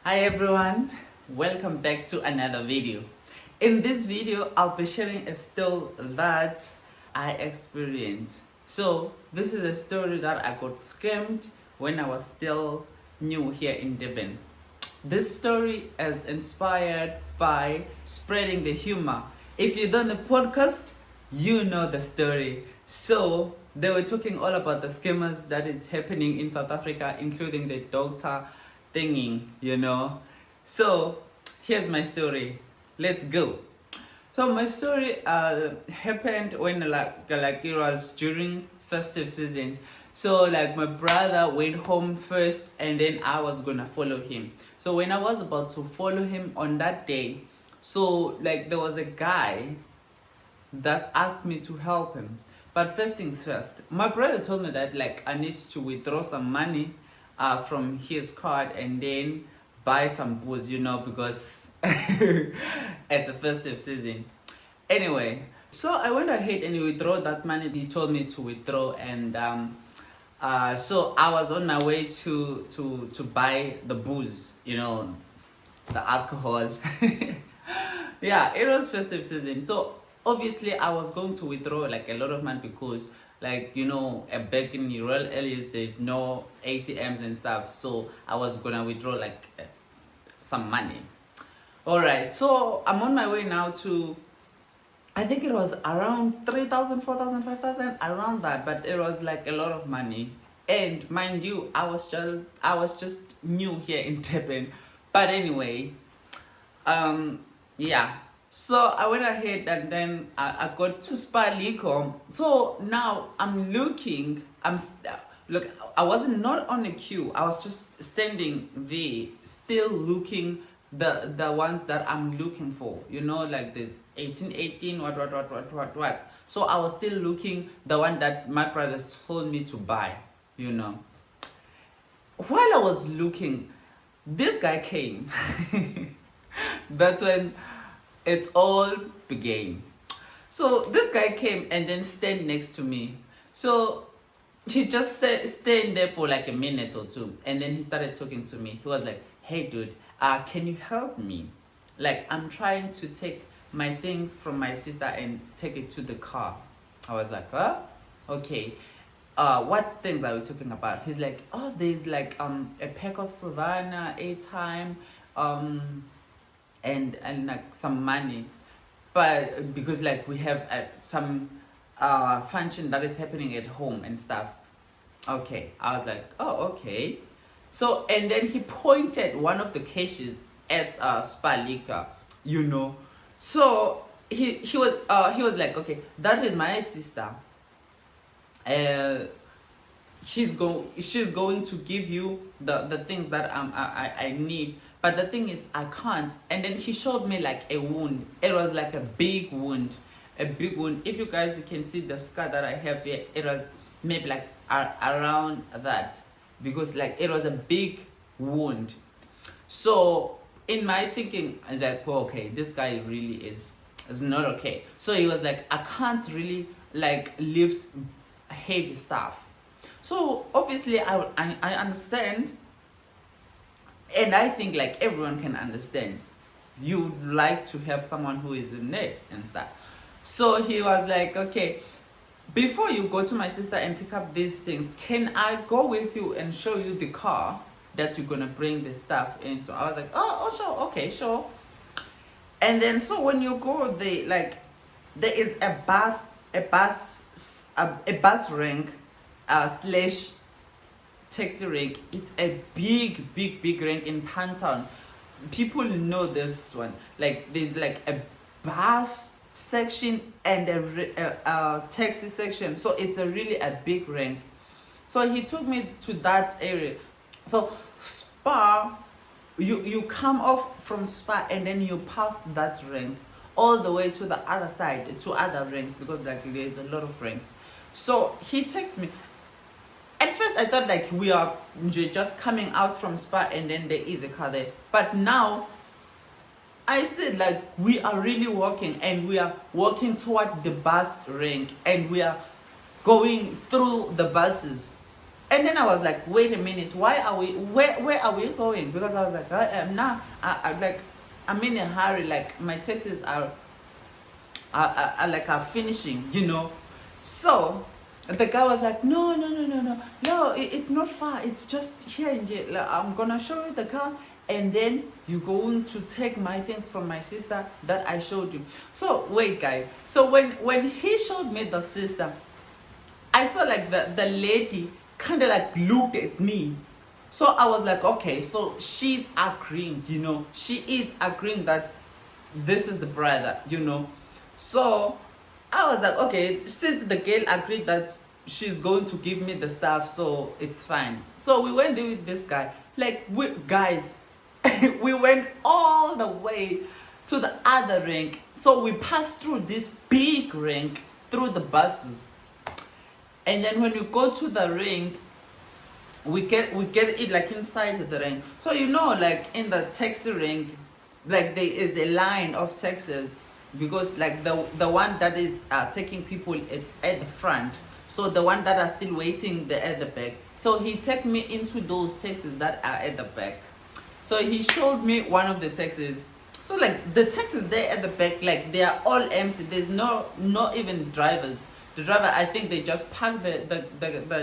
Hi everyone, welcome back to another video. In this video, I'll be sharing a story that I experienced. So this is a story that I got scammed when I was still new here in Durban. This story is inspired by spreading the humor. If you done the podcast, you know the story. So they were talking all about the scammers that is happening in South Africa, including the doctor thingy. So here's my story. Let's go. So my story happened when like it was during festive season. So like my brother went home first and then I was gonna follow him. So when I was about to follow him on that day, so like there was a guy that asked me to help him. But first things first, my brother told me that like I need to withdraw some money from his card and then buy some booze, because it's a festive season. Anyway, so I went ahead and withdraw that money he told me to withdraw, and so I was on my way to buy the booze, the alcohol. Yeah, it was festive season. So obviously I was going to withdraw like a lot of money because back in the rural areas there's no ATMs and stuff. So I was gonna withdraw like some money. Alright, so I'm on my way now to, I think it was around 3,000, 4,000, 5,000, around that, but it was like a lot of money. And mind you, I was just new here in Durban. But anyway, yeah. So I went ahead and then I got to Spar Liquor. So now I'm looking, look, I wasn't not on the queue. I was just standing there, still looking the ones that I'm looking for. Like this 18, what. So I was still looking the one that my brothers told me to buy, While I was looking, this guy came. That's when it all began. So this guy came and then stand next to me. So he just stayed there for like a minute or two, and then he started talking to me. He was like, "Hey dude, can you help me? Like I'm trying to take my things from my sister and take it to the car." I was like, "Huh? Okay. What things are we talking about?" He's like, "Oh, there's like a pack of Savannah, airtime, and like some money, but because like we have some function that is happening at home and stuff." Okay, I was like, "Oh, okay." So and then he pointed one of the cases at Spar Liquor, So he was like, "Okay, that is my sister. She's going to give you the things that I need, but the thing is I can't." And then he showed me like a wound. It was like a big wound. If you guys can see the scar that I have here, it was maybe like around that, because like it was a big wound. So in my thinking, I was like, "Oh, okay, this guy really is not okay." So he was like, "I can't really like lift heavy stuff." So obviously I understand, and I think like everyone can understand. You like to help someone who is in need and stuff. So he was like, "Okay, before you go to my sister and pick up these things, can I go with you and show you the car that you're gonna bring the stuff into?" I was like, oh sure, okay, sure. And then so when you go there, like there is a bus rank slash taxi rank. It's a big rank in Pantown. People know this one. Like there's like a bus section and a taxi section. So it's really a big rank. So he took me to that area. So Spar, you come off from Spar and then you pass that rank all the way to the other side, to other ranks, because like there's a lot of ranks. So he takes me. At first I thought like we are just coming out from Spar and then there is a car there. But now I said like we are really walking, and we are walking toward the bus rank, and we are going through the buses. And then I was like, wait a minute, where are we going? Because I was like, I am now, I'm in a hurry, like my taxes are finishing, you know. So the guy was like, no, it's not far, it's just here in jail. Like, I'm gonna show you the car, and then you're going to take my things from my sister that I showed you. So wait, guys, so when he showed me the sister, I saw like the lady kind of like looked at me. So I was like, okay, so she's agreeing, you know, she is agreeing that this is the brother, you know. So I was like, okay, since the girl agreed that she's going to give me the stuff, so it's fine. So we went there with this guy. Like, guys, we went all the way to the other rink. So we passed through this big rink through the buses. And then when we go to the rink, we get it like inside the rink. So you know, like in the taxi rink, like there is a line of taxis, because like the one that is taking people, it's at the front. So the one that are still waiting, they're at the back. So he took me into those taxis that are at the back. So he showed me one of the taxis. So like the taxis there at the back, like they are all empty. There's not even drivers. The driver, I think they just park the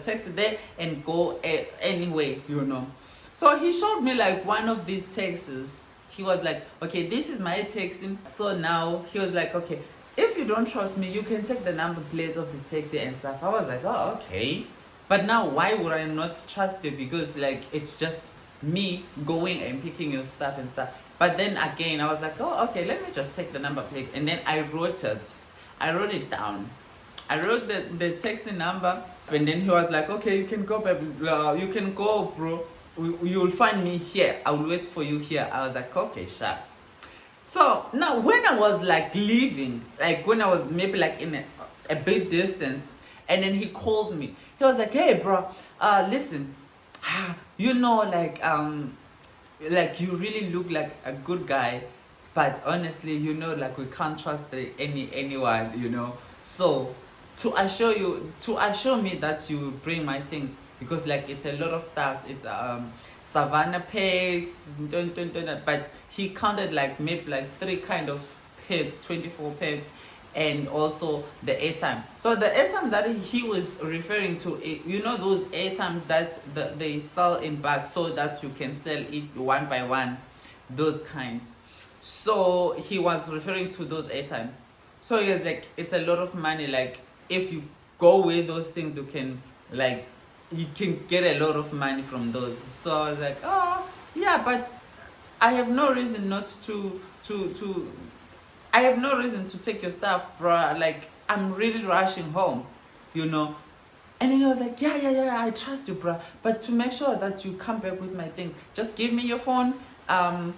taxi there and go anyway, you know. So he showed me like one of these taxis. He was like, okay, this is my taxi. So now he was like, okay, if you don't trust me, you can take the number plates of the taxi and stuff. I was like, oh, okay. But now why would I not trust you? Because like it's just me going and picking your stuff and stuff. But then again, I was like, oh, okay, let me just take the number plate. And then I wrote it down. I wrote the taxi number, and then he was like, okay, you can go, baby. You can go, bro. You'll find me here. I will wait for you here. I was like, okay, sharp. So now when I was like leaving, like when I was maybe like in a big distance, and then he called me. He was like, hey, bro, listen, you know, like you really look like a good guy, but honestly, you know, like we can't trust anyone, you know. So to assure me that you bring my things, because like it's a lot of stuff. It's savannah pigs, but he counted like maybe like 3 kind of pigs, 24 pigs, and also the airtime. So the airtime that he was referring to, you know, those airtimes that they sell in bags so that you can sell it one by one, those kinds. So he was referring to those airtime. So he was like, it's a lot of money. Like if you go with those things, you can get a lot of money from those. So I was like, oh yeah, but I have no reason not to I have no reason to take your stuff, bruh. Like I'm really rushing home, you know. And then he was like, yeah, I trust you, bruh. But to make sure that you come back with my things, just give me your phone. And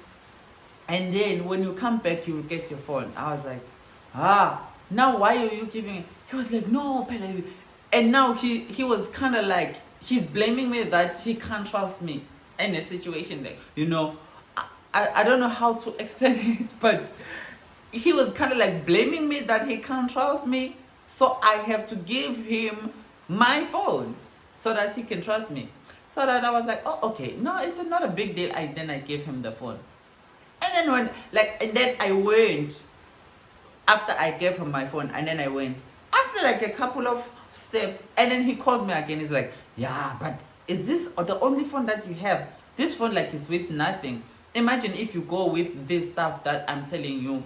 then when you come back, you will get your phone. I was like, now why are you giving it? He was like, no, Pele. And now he was kind of like, he's blaming me that he can't trust me in a situation like, you know. I don't know how to explain it, but he was kind of like blaming me that he can't trust me. So I have to give him my phone so that he can trust me. So that I was like, oh, okay, no, it's not a big deal. Then I gave him the phone. And then then I went, after I gave him my phone, and then I went, after like a couple of steps, and then he called me again. He's like, yeah, but is this the only phone that you have? This phone like is with nothing. Imagine if you go with this stuff that I'm telling you,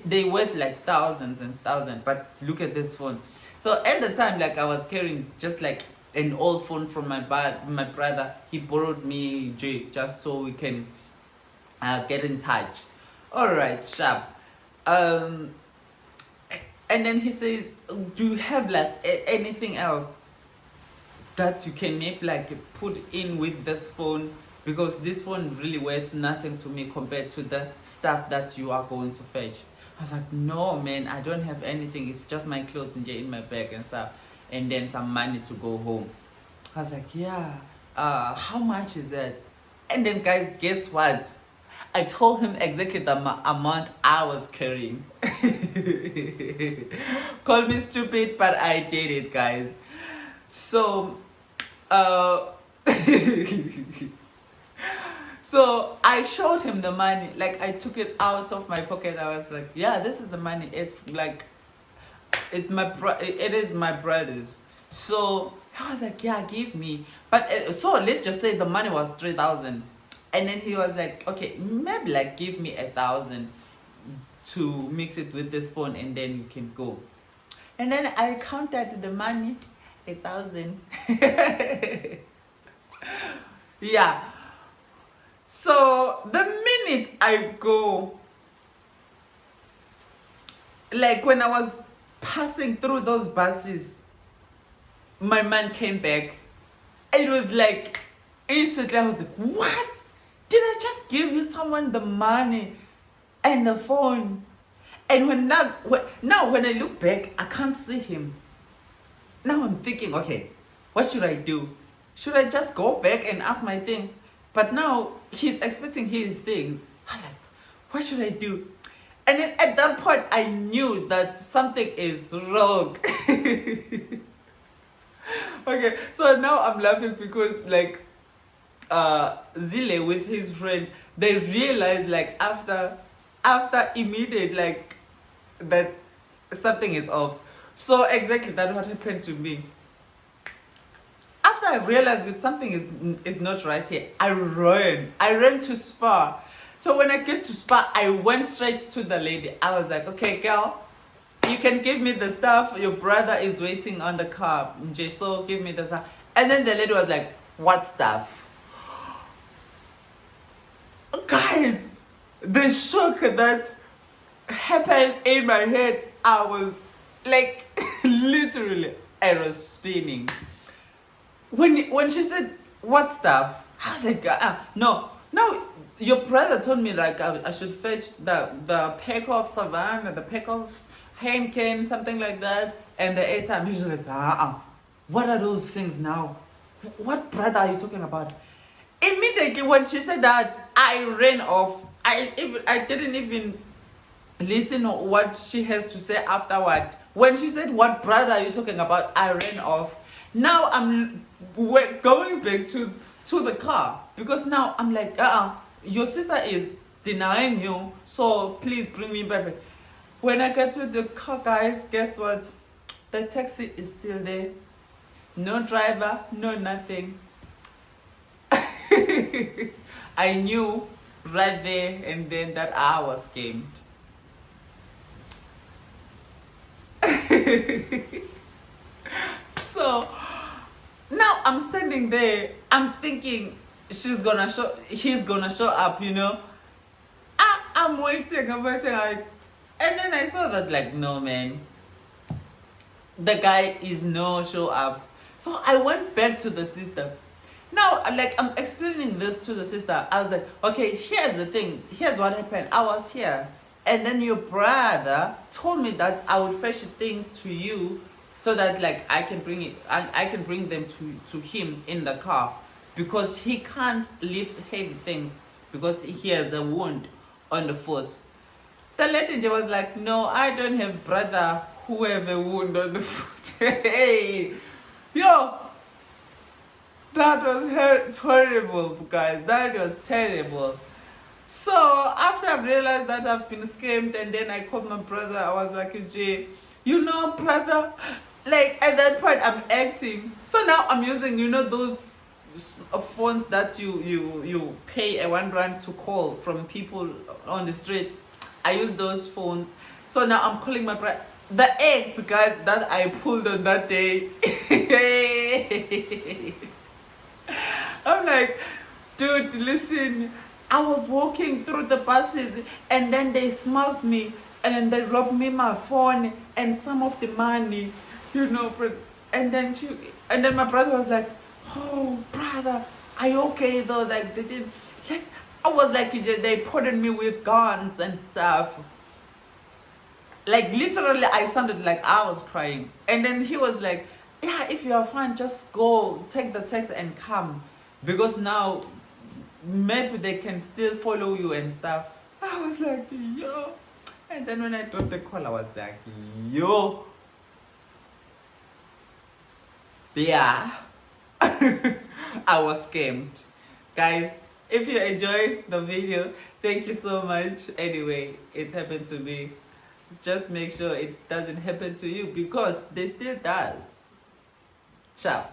they worth like thousands and thousands, but look at this phone. So at the time, like I was carrying just like an old phone from my brother. He borrowed me just so we can get in touch. All right, sharp. And then he says, do you have like anything else that you can maybe like put in with this phone? Because this phone really worth nothing to me compared to the stuff that you are going to fetch. I was like, no, man, I don't have anything. It's just my clothes in my bag and stuff. And then some money to go home. I was like, yeah, how much is that? And then, guys, guess what? I told him exactly the amount I was carrying. Call me stupid, but I did it, guys. So uh, so I showed him the money. Like, I took it out of my pocket. I was like, yeah, this is the money. It's like, it is my brother's. So I was like, yeah, give me. But so let's just say the money was 3,000, and then he was like, okay, maybe like give me 1,000 to mix it with this phone, and then you can go. And then I counted the money, 1,000. Yeah. So the minute I go, like when I was passing through those buses, my man came back. It was like instantly I was like, what? Did I just give you someone the money and the phone? And now when I look back, I can't see him. Now I'm thinking, okay, what should I do? Should I just go back and ask my things? But now he's expecting his things. I was like, what should I do? And then at that point, I knew that something is wrong. Okay, so now I'm laughing because like Zile with his friend, they realized like after immediate like that something is off. So exactly that's what happened to me. After I realized that something is not right here, I ran to Spa. So when I get to Spa, I went straight to the lady. I was like, okay, girl, you can give me the stuff. Your brother is waiting on the car. So give me the stuff. And then the lady was like, what stuff? Guys, the shock that happened in my head, I was like, literally, I was spinning. When she said, what stuff? I was like, no, your brother told me like I should fetch the pack of Savannah, the pack of Heineken, something like that, and the airtime. He's like, what are those things now? What brother are you talking about? Immediately when she said that, I ran off. I didn't even listen to what she has to say afterward. When she said, what brother are you talking about? I ran off. Now I'm going back to the car because now I'm like, your sister is denying you, so please bring me back. When I get to the car, guys, guess what? The taxi is still there. No driver, no nothing. I knew right there and then that I was scammed. So now I'm standing there, I'm thinking he's gonna show up, you know. I'm waiting, like, and then I saw that like, no man, the guy is no show up. So I went back to the sister. Now, like, I'm explaining this to the sister. I was like, okay, here's the thing. Here's what happened. I was here. And then your brother told me that I would fetch things to you so that, like, I can bring them to him in the car. Because he can't lift heavy things because he has a wound on the foot. The lady was like, no, I don't have brother who have a wound on the foot. Hey, yo. That was terrible, guys. That was terrible. So after I've realized that I've been scammed, and then I called my brother. I was like, Jay, you know, brother, like at that point I'm acting. So now I'm using, you know, those phones that you pay a R1 to call from people on the street. I use those phones. So now I'm calling my brother. The eggs, guys, that I pulled on that day. I'm like, dude, listen, I was walking through the buses and then they smoked me and they robbed me my phone and some of the money, you know. And then my brother was like, oh, brother, are you okay though? Like, they didn't, like, I was like, they putting me with guns and stuff. Like, literally, I sounded like I was crying. And then he was like, yeah, if you are fine, just go, take the taxi and come. Because now, maybe they can still follow you and stuff. I was like, yo. And then when I dropped the call, I was like, yo. Yeah. I was scammed. Guys, if you enjoyed the video, thank you so much. Anyway, it happened to me. Just make sure it doesn't happen to you, because they still does. Ciao.